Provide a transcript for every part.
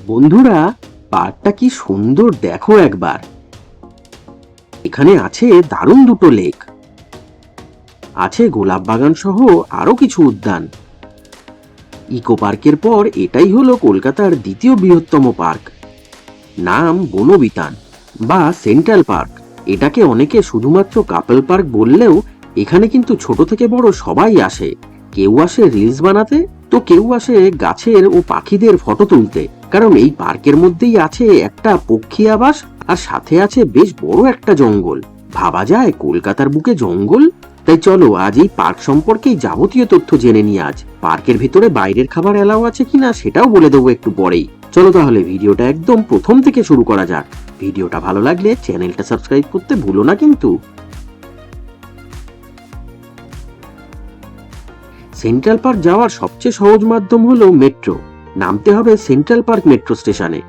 বন্ধুরা, পার্কটা কি সুন্দর দেখো একবার। এখানে আছে দারুণ দুটো লেক, আছে গোলাপ বাগান সহ আরো কিছু উদ্যান। ইকো পার্কের পর এটাই হলো কলকাতার দ্বিতীয় বৃহত্তম পার্ক। নাম বনবিতান বা সেন্ট্রাল পার্ক। এটাকে অনেকে শুধুমাত্র কাপল পার্ক বললেও এখানে কিন্তু ছোট থেকে বড় সবাই আসে। কেউ আসে রিলস বানাতে, তো কেউ আসে গাছের ও পাখিদের ফটো তুলতে। কারণ এই পার্কের মধ্যেই আছে একটা পক্ষী আবাস, আর সাথে আছে বেশ বড় একটা জঙ্গল। ভাবা যায় কলকাতার বুকে জঙ্গল। তাই চলো আজ এই পার্ক সম্পর্কেই যাবতীয় তথ্য জেনে নিই। আজ পার্কের ভিতরে বাইরের খাবার এলাও আছে কিনা সেটাও বলে দেবো একটু পরেই। চলো তাহলে ভিডিওটা একদম প্রথম থেকে শুরু করা যাক। ভিডিওটা ভালো লাগলে চ্যানেলটা সাবস্ক্রাইব করতে ভুলো না কিন্তু। সেন্ট্রাল পার্ক যাওয়ার সবচেয়ে সহজ মাধ্যম হলো মেট্রো। নামতে হবে সেন্ট্রাল পার্ক মেট্রো স্টেশনে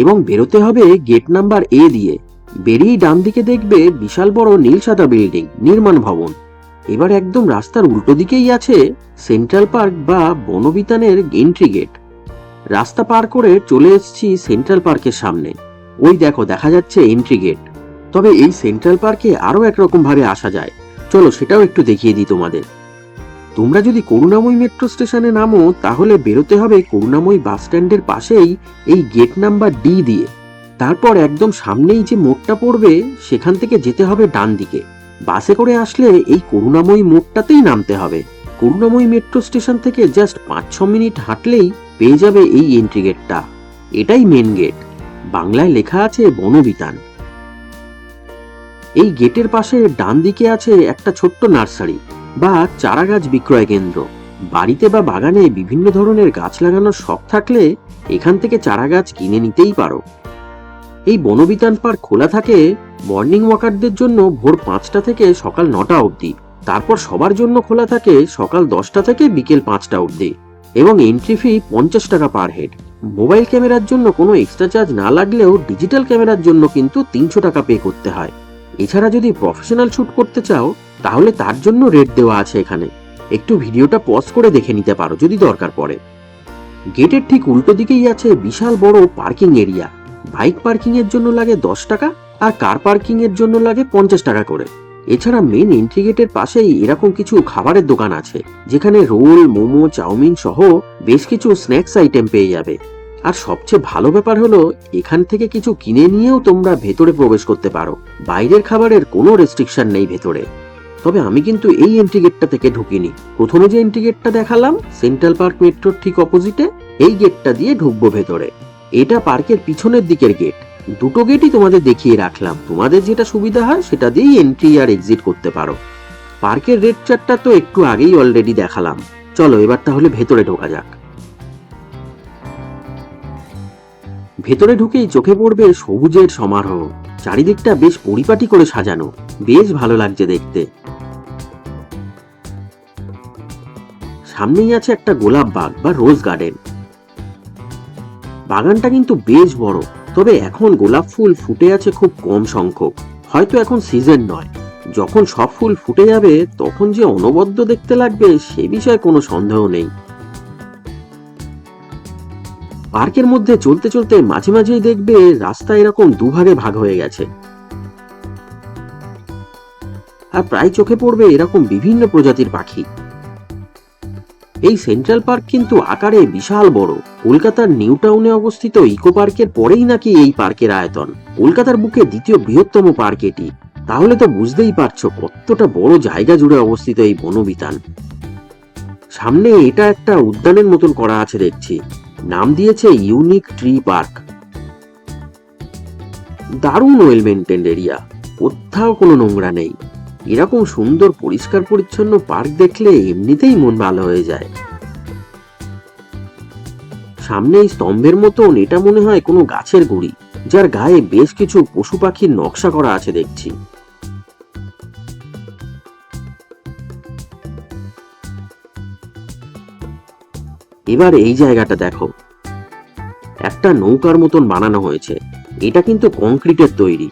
এবং বেরোতে হবে গেট নাম্বার এ দিয়ে। বেরিয়ে ডান দিকে দেখবে বিশাল বড় নীল সাদা বিল্ডিং, নির্মাণ ভবন। এবার একদম রাস্তার উল্টো দিকেই আছে সেন্ট্রাল পার্ক বা বনবিতানের এন্ট্রি গেট। রাস্তা পার করে চলে এসেছি সেন্ট্রাল পার্কের সামনে। ওই দেখো দেখা যাচ্ছে এন্ট্রি গেট। তবে এই সেন্ট্রাল পার্কে আরো একরকম ভাবে আসা যায়, চলো সেটাও একটু দেখিয়ে দিই তোমাদের। তোমরা যদি করুণাময়ী মেট্রো স্টেশনে নামো তাহলে বেরোতে হবে করুণাময়ী বাস স্ট্যান্ডের পাশেই এই গেট নাম্বার ডি দিয়ে। তারপর একদম সামনেই যে মোড়টা পড়বে সেখান থেকে যেতে হবে ডান দিকে। বাসে করে আসলে এই করুণাময়ী মোড়টাতেই নামতে হবে। করুণাময়ী মেট্রো স্টেশন থেকে জাস্ট 5-6 মিনিট হাঁটলেই পেয়ে যাবে এই এন্ট্রি গেটটা। এটাই মেন গেট। বাংলায় লেখা আছে বনবিতান। এই গেটের পাশে ডান দিকে আছে একটা ছোট্ট নার্সারি বা চারা গাছ বিক্রয় কেন্দ্র। বাড়িতে বা বাগানে বিভিন্ন ধরনের গাছ লাগানোর শখ থাকলে এখান থেকে চারা গাছ কিনে নিতেই পারো। এই বনবিতান পার্ক খোলা থাকে মর্নিং ওয়াকারদের জন্য ভোর 5টা থেকে সকাল 9টা অবধি। তারপর সবার জন্য খোলা থাকে সকাল 10টা থেকে বিকেল 5টা অবধি এবং এন্ট্রি ফি 50 টাকা পার হেড। মোবাইল ক্যামেরার জন্য কোনো এক্সট্রা চার্জ না লাগলেও ডিজিটাল ক্যামেরার জন্য কিন্তু 300 টাকা পে করতে হয়। এছাড়া যদি প্রফেশনাল শুট করতে চাও তাহলে তার জন্য রেট দেওয়া আছে এখানে। একটু ভিডিওটা পজ করে দেখে নিতে পারো যদি দরকার পড়ে। গেটের ঠিক উল্টো দিকেই আছে বিশাল বড় পার্কিং এরিয়া। বাইক পার্কিং এর জন্য লাগে 10 টাকা আর কার পার্কিং এর জন্য লাগে 50 টাকা করে। এছাড়া মেন এন্ট্রি গেটের পাশেই এরকম কিছু খাবারের দোকান আছে যেখানে রোল, মোমো, চাউমিন সহ বেশ কিছু স্ন্যাক্স আইটেম পেয়ে যাবে। আর সবচেয়ে ভালো ব্যাপার হলো এখান থেকে কিছু কিনে নিয়েও তোমরা ভেতরে প্রবেশ করতে পারো। বাইরের খাবারের কোনো রেস্ট্রিকশন নেই ভেতরে। তবে আমি কিন্তু এই এন্ট্রি গেটটা থেকে ঢুকিনি। প্রথমে যে এন্ট্রি গেটটা দেখালাম সেন্ট্রাল পার্ক মেট্রোর ঠিক অপোজিটে, এই গেটটা দিয়ে ঢুকবো ভেতরে। এটা পার্কের পিছনের দিকের গেট। দুটো গেটই তোমাদের দেখিয়ে রাখলাম, তোমাদের যেটা সুবিধা হয় সেটা দিয়েই এন্ট্রি আর এক্সিট করতে পারো। পার্কের রেড চার্টটা তো একটু আগেই অলরেডি দেখালাম। চলো এবার তাহলে ভেতরে ঢোকা যাক। ভেতরে ঢুকেই চোখে পড়বে সবুজের সমারোহ। চারিদিকটা বেশ পরিপাটি করে সাজানো, বেশ ভালো লাগছে দেখতে। সামনেই আছে একটা গোলাপ বাগ বা রোজ গার্ডেন। বাগানটা কিন্তু বেশ বড়, তবে এখন গোলাপ ফুল ফুটে আছে খুব কম সংখ্যক। হয়তো এখন সিজন নয়। যখন সব ফুল ফুটে যাবে তখন যে অনবদ্য দেখতে লাগবে সে বিষয়ে কোনো সন্দেহ নেই। পার্কের মধ্যে চলতে চলতে মাঝে মাঝেই দেখবে রাস্তা এরকম দুভাগে ভাগ হয়ে গেছে। আর প্রায় চোখে পড়বে এরকম বিভিন্ন প্রজাতির পাখি। এই সেন্ট্রাল পার্ক কিন্তু আকারে বিশাল বড়। কলকাতার নিউ টাউনে অবস্থিত ইকো পার্কের পরেই নাকি এই পার্কের আয়তন। কলকাতার বুকে দ্বিতীয় বৃহত্তম পার্ক এটি। তাহলে তো বুঝতেই পারছো কতটা বড় জায়গা জুড়ে অবস্থিত এই বনবিতান। সামনে এটা একটা উদ্যানের মতন করা আছে দেখছি, নাম দিয়েছে ইউনিক ট্রি পার্ক। দারুণ ওয়েল মেইনটেইনড এরিয়া, কোথাও কোনো নোংরা নেই। এরকম সুন্দর পরিষ্কার পরিচ্ছন্ন পার্ক দেখলে এমনিতেই মন ভালো হয়ে যায়। সামনে এই স্তম্ভের মতন এটা মনে হয় কোনো গাছের গুড়ি, যার গায়ে বেশ কিছু পশু পাখির নকশা করা আছে দেখছি। এবার এই জায়গাটা দেখো, একটা নৌকার মতন বানানো হয়েছে। এটা কিন্তু কংক্রিটের তৈরি।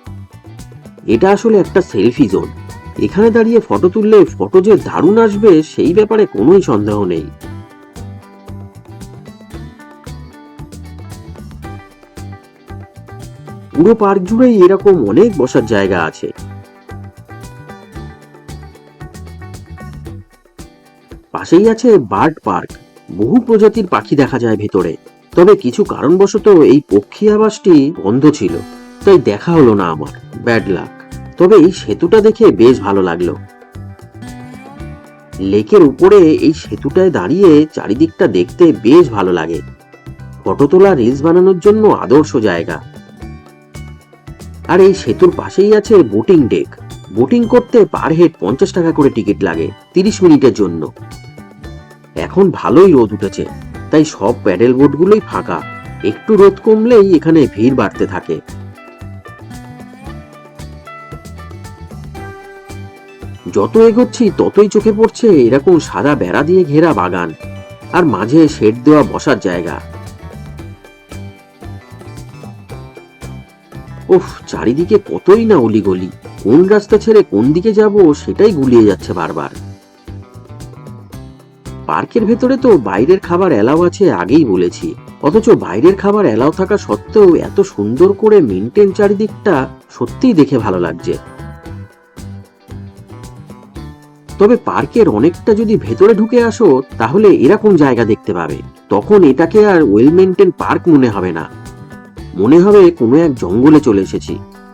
এটা আসলে একটা সেলফি জোন। এখানে দাঁড়িয়ে ফটো তুললে ফটো যে দারুণ আসবে সেই ব্যাপারে কোনোই সন্দেহ নেই। পুরো পার্ক জুড়েই এরকম অনেক বসার জায়গা আছে। পাশেই আছে বার্ড পার্ক, বহু প্রজাতির পাখি দেখা যায় ভেতরে। তবে কিছু কারণবশত এই পক্ষী আবাসটি বন্ধ ছিল, তাই দেখা হলো না আমার, ব্যাড লাক। তবে এই সেতুটা দেখে বেশ ভালো লাগলো। লেকের উপরে এই সেতুটায় দাঁড়িয়ে চারিদিকটা দেখতে বেশ ভালো লাগে। ফটো তোলা, রিলস বানানোর জন্য আদর্শ জায়গা। আর এই সেতুর পাশেই আছে বোটিং ডেক। বোটিং করতে পার হেড 50 টাকা করে টিকিট লাগে 30 মিনিটের জন্য। এখন ভালোই রোদ উঠেছে, তাই সব প্যাডেল বোটগুলোই ফাঁকা। একটু রোদ কমলেই এখানে ভিড় বাড়তে থাকে। যত এগোচ্ছি ততই চোখে পড়ছে এরকম সাদা বেড়া দিয়ে ঘেরা বাগান, আর মাঝে শেড দেওয়া বসার জায়গা। উফ, চারিদিকে কতই না অলিগলি, কোন রাস্তা ছেড়ে কোন দিকে যাব সেটাই গুলিয়ে যাচ্ছে বারবার। পার্কের ভেতরে তো বাইরের খাবার এলাও আছে, আগেই বলেছি। অথচ বাইরের খাবার এলাও থাকা সত্ত্বেও এত সুন্দর করে মেনটেন চারিদিকটা, সত্যিই দেখে ভালো লাগছে। তবে পার্কের অনেকটা যদি ভেতরে ঢুকে আসো তাহলে এরকম জায়গা দেখতে পাবে। তখন এটাকে আর ওয়েল মেনটেন পার্ক মনে হবে না, মনে হবে কোনো এক জঙ্গলে চলে এসেছি।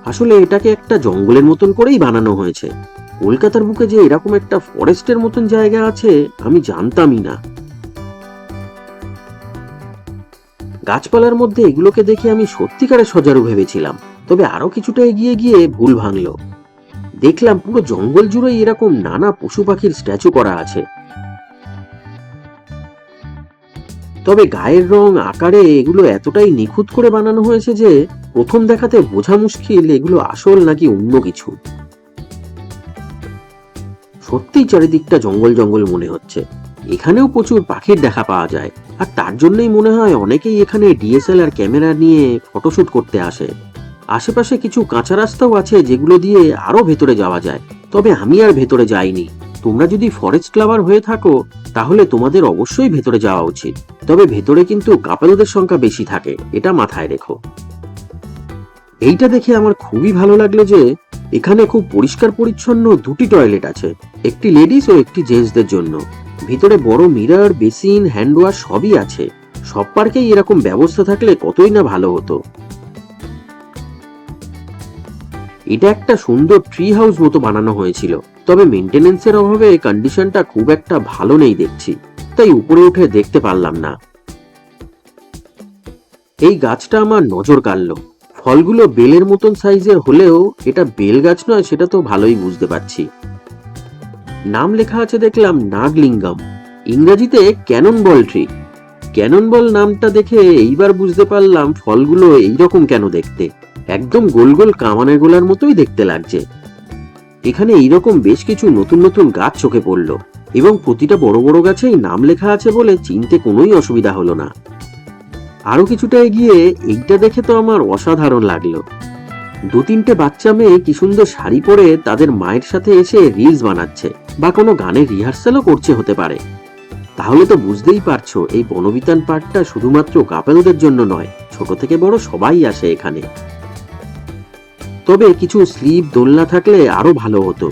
আসলে এটাকে একটা জঙ্গলের মতন করেই বানানো হয়েছে। কলকাতার বুকে যে এরকম একটা ফরেস্টের মতন জায়গা আছে আমি জানতামই না। গাছপালার মধ্যে এগুলোকে দেখে আমি সত্যিকারের সজারু ভেবেছিলাম। তবে আরো কিছুটা এগিয়ে গিয়ে ভুল ভাঙলো। দেখলাম পুরো জঙ্গল জুড়েই এরকম নানা পশু পাখির স্ট্যাচু করা আছে। তবে গায়ের রং, আকারে এগুলো এতটাই নিখুঁত করে বানানো হয়েছে যে প্রথম দেখাতে বোঝা মুশকিল এগুলো আসল নাকি অন্য কিছু। সত্যিই চারিদিকটা জঙ্গল জঙ্গল মনে হচ্ছে। এখানেও প্রচুর পাখির দেখা পাওয়া যায়, আর তার জন্যই মনে হয় অনেকেই এখানে ডিএসএলআর ক্যামেরা নিয়ে ফটোশুট করতে আসে। আশেপাশে কিছু কাঁচা রাস্তাও আছে যেগুলো দিয়ে আরো ভেতরে যাওয়া যায়, তবে আমি আর ভেতরে যাইনি। তোমরা যদি ফরেস্ট লাভার হয়ে থাকো তাহলে তোমাদের অবশ্যই ভেতরে যাওয়া উচিত। তবে ভেতরে কিন্তু কাপেলদের সংখ্যা বেশি থাকে, এটা মাথায় রেখো। এইটা দেখে আমার খুবই ভালো লাগলো যে এখানে খুব পরিষ্কার পরিচ্ছন্ন দুটি টয়লেট আছে, একটি লেডিস ও একটি জেন্টসদের জন্য। ভিতরে বড় মিরর, বেসিন, হ্যান্ড ওয়াশ সবই আছে। সব পার্কেই এরকম ব্যবস্থা থাকলে কতই না ভালো হতো। এটা একটা সুন্দর ট্রি হাউস মতো বানানো হয়েছিল, তবে মেইনটেনেন্সের অভাবে কন্ডিশনটা খুব একটা ভালো নেই দেখছি, তাই উপরে উঠে দেখতে পারলাম না। এই গাছটা আমার নজর কাড়লো। ফলগুলো বেলের মতন সাইজের হলেও এটা বেল গাছ নয় সেটা তো ভালোই বুঝতে পারছি। নাম লেখা আছে দেখলাম নাগলিঙ্গম, ইংরেজিতে cannon ball tree. Cannon ball নামটা দেখে এইবার বুঝতে পারলাম ফলগুলো এইরকম কেন দেখতে, একদম গোল গোল কামানের গোলার মতোই দেখতে লাগছে। এখানে এইরকম বেশ কিছু নতুন নতুন গাছ চোখে পড়লো, এবং প্রতিটা বড় বড় গাছেই নাম লেখা আছে বলে চিনতে কোনোই অসুবিধা হলো না। আরো কিছুটা এগিয়ে এইটা দেখে তো আমার অসাধারণ লাগলো। দু তিনটে বাচ্চা মেয়ে কি সুন্দর শাড়ি পরে তাদের মায়ের সাথে এসে রিলস বানাচ্ছে, বা কোনো গানের রিহার্সালও করছে হতে পারে। তাহলে তো বুঝতেই পারছো এই বনবিতান পার্কটা শুধুমাত্র কাপেলদের জন্য নয়, ছোট থেকে বড় সবাই আসে এখানে। তবে কিছু স্লিপ দোলনা থাকলে আরো ভালো হতো।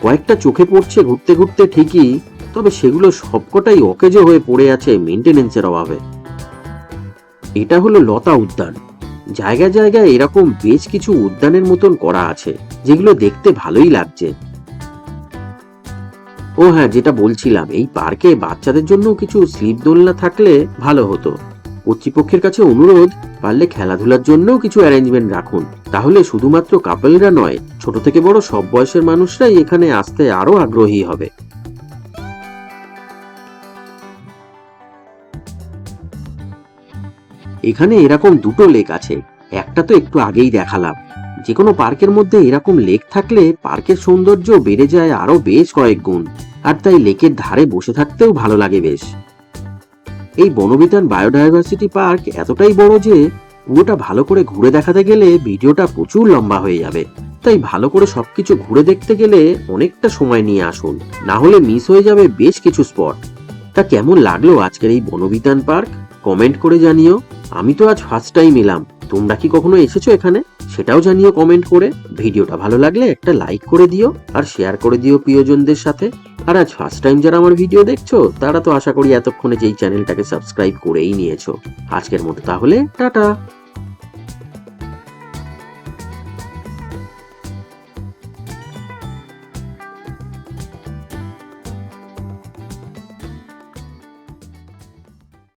কয়েকটা চোখে পড়ছে ঘুরতে ঘুরতে ঠিকই, তবে সেগুলো সবকটাই অকেজো হয়ে পড়ে আছে মেইনটেনেন্সের অভাবে। এটা হলো লতা উদ্যান। জায়গায় জায়গায় এরকম বেশ কিছু উদ্যানের মতন করা আছে, যেগুলো দেখতে ভালোই লাগছে। ও হ্যাঁ, যেটা বলছিলাম, এই পার্কে বাচ্চাদের জন্য কিছু স্লিপ দোলনা থাকলে ভালো হতো। কর্তৃপক্ষের কাছে অনুরোধ, পারলে খেলাধুলার জন্য কিছু অ্যারেঞ্জমেন্ট রাখুন। তাহলে শুধুমাত্র কাপলরা নয়, ছোট থেকে বড় সব বয়সের মানুষরাই এখানে আসতে আরো আগ্রহী হবে। এখানে এরকম দুটো লেক আছে, একটা তো একটু আগেই দেখালাম। যে কোনো পার্কের মধ্যে এরকম লেক থাকলে পার্কের সৌন্দর্য বেড়ে যায় আরো বেশ কয়েক গুণ, আর তাই লেকের ধারে বসে থাকতেও ভালো লাগে বেশ। এই বনবিতান বায়োডাইভার্সিটি পার্ক এতটাই বড় যে পুরোটা ভালো করে ঘুরে দেখাতে গেলে ভিডিওটা প্রচুর লম্বা হয়ে যাবে, তাই ভালো করে সবকিছু ঘুরে দেখতে গেলে অনেকটা সময় নিয়ে আসুন, না হলে মিস হয়ে যাবে বেশ কিছু স্পট। তা কেমন লাগলো আজকের এই বনবিতান পার্ক, কমেন্ট করে জানিও। আমি তো আজ ফার্স্ট টাইম এলাম, তোমরা কি কখনো এসেছো এখানে? সেটাও জানিও কমেন্ট করে। ভিডিওটা ভালো লাগলে একটা লাইক করে দিও আর শেয়ার করে দিও প্রিয়জনদের সাথে। আর আজ ফার্স্ট টাইম যারা আমার ভিডিও দেখছো তারা তো আশা করি এতক্ষণে যেই চ্যানেলটাকে সাবস্ক্রাইব করেই নিয়েছো। আজকের মতো তাহলে টাটা।